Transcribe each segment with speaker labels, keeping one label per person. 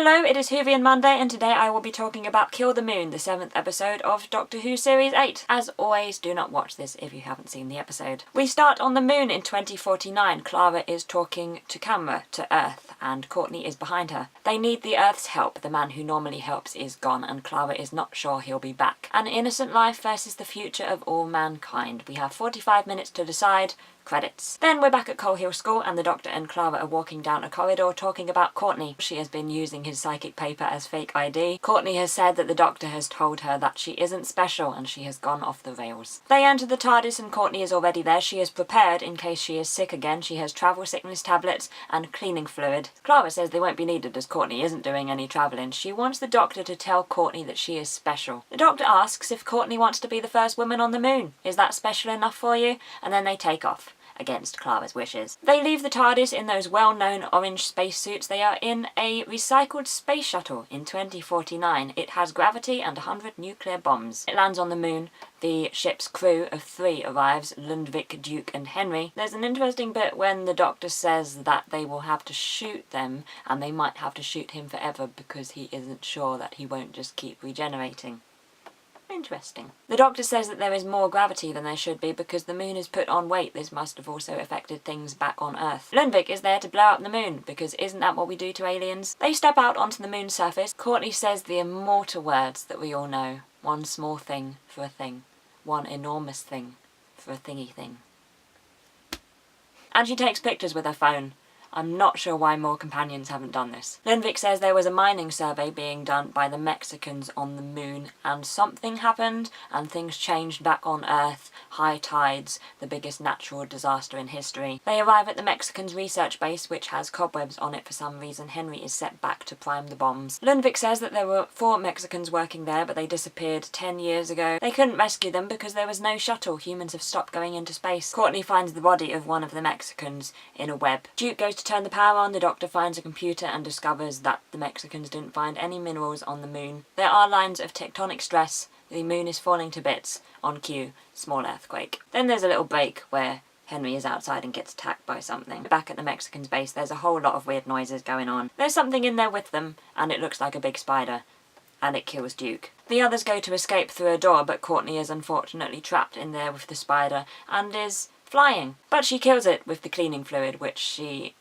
Speaker 1: Hello, it is Whovian Monday, and today I will be talking about Kill the Moon, the 7th episode of Doctor Who Series 8. As always, do not watch this if you haven't seen the episode. We start on the moon in 2049. Clara is talking to camera, to Earth, and Courtney is behind her. They need the Earth's help. The man who normally helps is gone, and Clara is not sure he'll be back. An innocent life versus the future of all mankind. We have 45 minutes to decide. Credits. Then we're back at Coal Hill School, and the Doctor and Clara are walking down a corridor talking about Courtney. She has been using his psychic paper as fake ID. Courtney has said that the Doctor has told her that she isn't special, and she has gone off the rails. They enter the TARDIS and Courtney is already there. She is prepared in case she is sick again. She has travel sickness tablets and cleaning fluid. Clara says they won't be needed as Courtney isn't doing any travelling. She wants the Doctor to tell Courtney that she is special. The Doctor asks if Courtney wants to be the first woman on the moon. Is that special enough for you? And then they take off. Against Clara's wishes. They leave the TARDIS in those well-known orange spacesuits. They are in a recycled space shuttle in 2049. It has gravity and 100 nuclear bombs. It lands on the moon. The ship's crew of 3 arrives, Lundvik, Duke and Henry. There's an interesting bit when the Doctor says that they will have to shoot them, and they might have to shoot him forever because he isn't sure that he won't just keep regenerating. Interesting. The Doctor says that there is more gravity than there should be because the moon has put on weight. This must have also affected things back on Earth. Lundvik is there to blow up the moon because isn't that what we do to aliens? They step out onto the moon's surface. Courtney says the immortal words that we all know. One small thing for a thing. One enormous thing for a thingy thing. And she takes pictures with her phone. I'm not sure why more companions haven't done this. Lundvik says there was a mining survey being done by the Mexicans on the moon, and something happened, and things changed back on Earth. High tides, the biggest natural disaster in history. They arrive at the Mexicans' research base, which has cobwebs on it for some reason. Henry is sent back to prime the bombs. Lundvik says that there were 4 Mexicans working there, but they disappeared 10 years ago. They couldn't rescue them because there was no shuttle. Humans have stopped going into space. Courtney finds the body of one of the Mexicans in a web. Duke goes to turn the power on. The Doctor finds a computer and discovers that the Mexicans didn't find any minerals on the moon. There are lines of tectonic stress. The moon is falling to bits. On cue, small earthquake. Then there's a little break where Henry is outside and gets attacked by something. Back at the Mexicans' base, there's a whole lot of weird noises going on. There's something in there with them, and it looks like a big spider. And it kills Duke. The others go to escape through a door, but Courtney is unfortunately trapped in there with the spider and is flying. But she kills it with the cleaning fluid, which she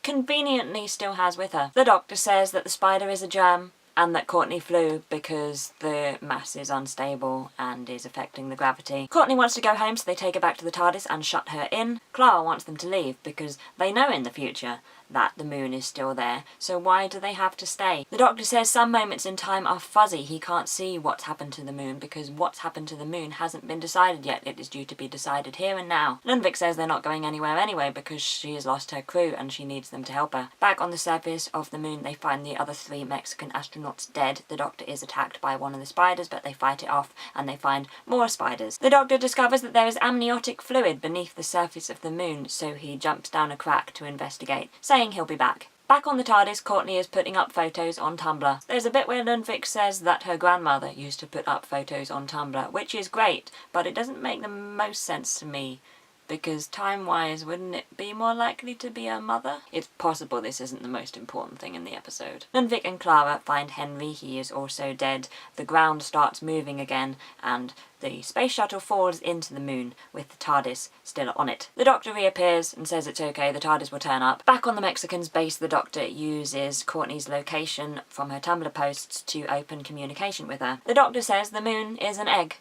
Speaker 1: conveniently still has with her. The Doctor says that the spider is a germ and that Courtney flew because the mass is unstable and is affecting the gravity. Courtney wants to go home, so they take her back to the TARDIS and shut her in. Clara wants them to leave because they know in the future that the moon is still there, so why do they have to stay? The Doctor says some moments in time are fuzzy. He can't see what's happened to the moon because what's happened to the moon hasn't been decided yet. It is due to be decided here and now. Lundvik says they're not going anywhere anyway because she has lost her crew and she needs them to help her. Back on the surface of the moon, they find the other 3 Mexican astronauts dead. The Doctor is attacked by one of the spiders, but they fight it off and they find more spiders. The Doctor discovers that there is amniotic fluid beneath the surface of the moon, so he jumps down a crack to investigate, saying he'll be back. Back on the TARDIS, Courtney is putting up photos on Tumblr. There's a bit where Lundvik says that her grandmother used to put up photos on Tumblr, which is great, but it doesn't make the most sense to me. Because time-wise, wouldn't it be more likely to be her mother? It's possible this isn't the most important thing in the episode. Lundvik and Clara find Henry. He is also dead. The ground starts moving again, and the space shuttle falls into the moon, with the TARDIS still on it. The Doctor reappears and says it's okay, the TARDIS will turn up. Back on the Mexicans' base, the Doctor uses Courtney's location from her Tumblr posts to open communication with her. The Doctor says the moon is an egg,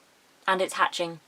Speaker 1: and it's hatching,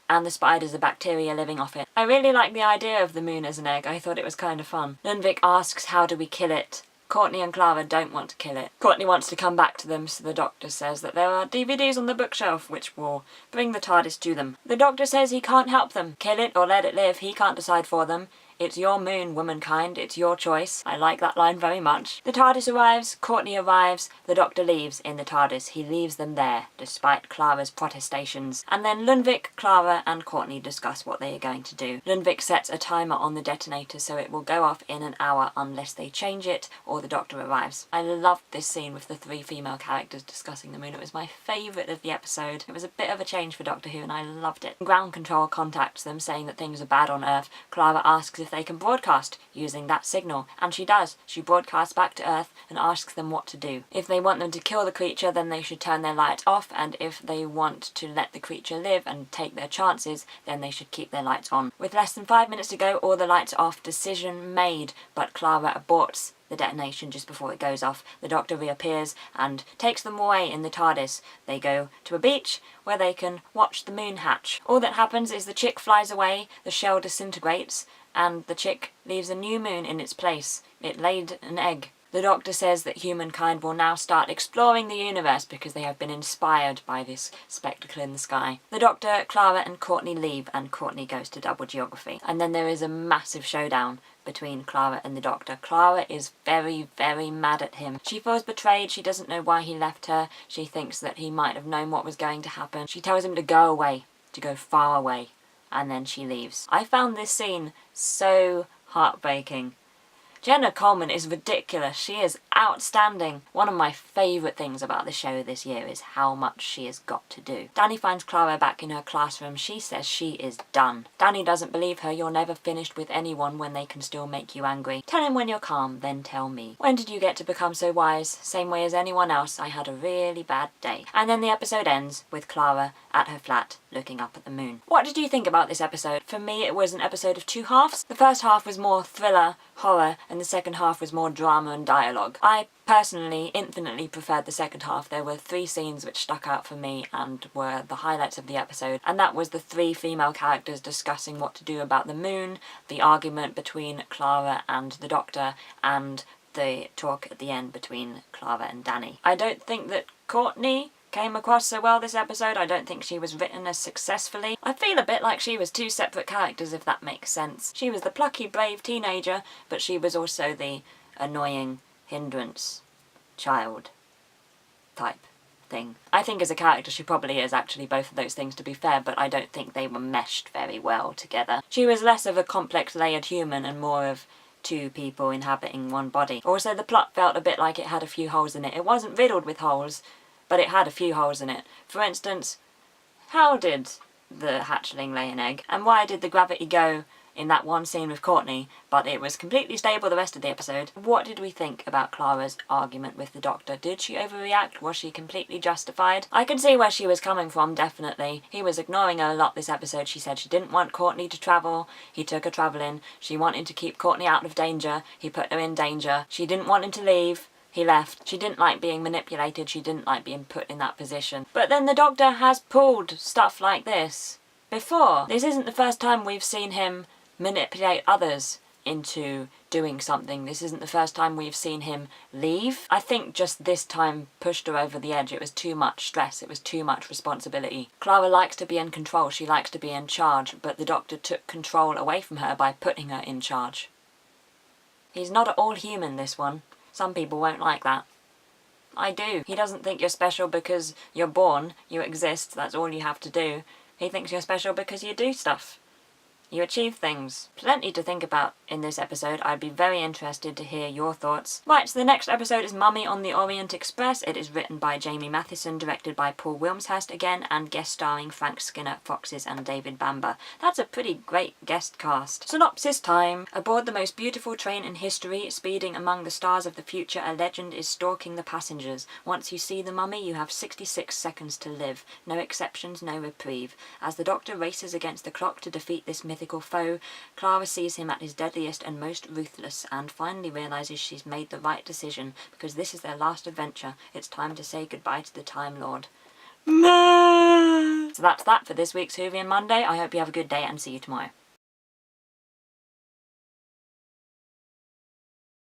Speaker 1: and the spiders are bacteria living off it. I really like the idea of the moon as an egg. I thought it was kind of fun. Lundvik asks how do we kill it. Courtney and Clara don't want to kill it. Courtney wants to come back to them, so the Doctor says that there are DVDs on the bookshelf which will bring the TARDIS to them. The Doctor says he can't help them. Kill it or let it live. He can't decide for them. It's your moon, womankind. It's your choice. I like that line very much. The TARDIS arrives, Courtney arrives, the Doctor leaves in the TARDIS. He leaves them there, despite Clara's protestations. And then Lundvik, Clara and Courtney discuss what they are going to do. Lundvik sets a timer on the detonator so it will go off in an hour unless they change it or the Doctor arrives. I loved this scene with the 3 female characters discussing the moon. It was my favourite of the episode. It was a bit of a change for Doctor Who and I loved it. Ground control contacts them saying that things are bad on Earth. Clara asks if they can broadcast using that signal. And she does. She broadcasts back to Earth and asks them what to do. If they want them to kill the creature, then they should turn their lights off, and if they want to let the creature live and take their chances, then they should keep their lights on. With less than 5 minutes to go, all the lights are off. Decision made, but Clara aborts the detonation just before it goes off. The Doctor reappears and takes them away in the TARDIS. They go to a beach where they can watch the moon hatch. All that happens is the chick flies away, the shell disintegrates, and the chick leaves a new moon in its place. It laid an egg. The Doctor says that humankind will now start exploring the universe because they have been inspired by this spectacle in the sky. The Doctor, Clara and Courtney leave, and Courtney goes to double geography. And then there is a massive showdown between Clara and the Doctor. Clara is very, very mad at him. She feels betrayed. She doesn't know why he left her. She thinks that he might have known what was going to happen. She tells him to go away, to go far away, and then she leaves. I found this scene so heartbreaking. Jenna Coleman is ridiculous. She is outstanding. One of my favourite things about the show this year is how much she has got to do. Danny finds Clara back in her classroom. She says she is done. Danny doesn't believe her. You're never finished with anyone when they can still make you angry. Tell him when you're calm, then tell me. When did you get to become so wise? Same way as anyone else. I had a really bad day. And then the episode ends with Clara at her flat looking up at the moon. What did you think about this episode? For me, it was an episode of two halves. The first half was more thriller, horror, and the second half was more drama and dialogue. I personally infinitely preferred the second half. There were 3 scenes which stuck out for me and were the highlights of the episode, and that was the 3 female characters discussing what to do about the moon, the argument between Clara and the Doctor, and the talk at the end between Clara and Danny. I don't think that Courtney came across so well this episode. I don't think she was written as successfully. I feel a bit like she was 2 separate characters, if that makes sense. She was the plucky, brave teenager, but she was also the annoying hindrance child type thing. I think as a character she probably is actually both of those things, to be fair, but I don't think they were meshed very well together. She was less of a complex layered human and more of 2 people inhabiting one body. Also, the plot felt a bit like it had a few holes in it. It wasn't riddled with holes, but it had a few holes in it. For instance, how did the hatchling lay an egg? And why did the gravity go in that one scene with Courtney, but it was completely stable the rest of the episode? What did we think about Clara's argument with the Doctor? Did she overreact? Was she completely justified? I can see where she was coming from, definitely. He was ignoring her a lot this episode. She said she didn't want Courtney to travel. He took her travelling. She wanted to keep Courtney out of danger. He put her in danger. She didn't want him to leave. He left. She didn't like being manipulated. She didn't like being put in that position. But then the Doctor has pulled stuff like this before. This isn't the first time we've seen him manipulate others into doing something. This isn't the first time we've seen him leave. I think just this time pushed her over the edge. It was too much stress. It was too much responsibility. Clara likes to be in control. She likes to be in charge, but the Doctor took control away from her by putting her in charge. He's not at all human, this one. Some people won't like that. I do. He doesn't think you're special because you're born, you exist, that's all you have to do. He thinks you're special because you do stuff. You achieve things. Plenty to think about in this episode. I'd be very interested to hear your thoughts. Right, so the next episode is Mummy on the Orient Express. It is written by Jamie Matheson, directed by Paul Wilmshurst again, and guest starring Frank Skinner, Foxes and David Bamber. That's a pretty great guest cast. Synopsis time. Aboard the most beautiful train in history, speeding among the stars of the future, a legend is stalking the passengers. Once you see the mummy, you have 66 seconds to live. No exceptions, no reprieve. As the Doctor races against the clock to defeat this mythical foe, Clara sees him at his deadliest and most ruthless, and finally realises she's made the right decision, because this is their last adventure. It's time to say goodbye to the Time Lord. So that's that for this week's Whovian Monday. I hope you have a good day and see you tomorrow.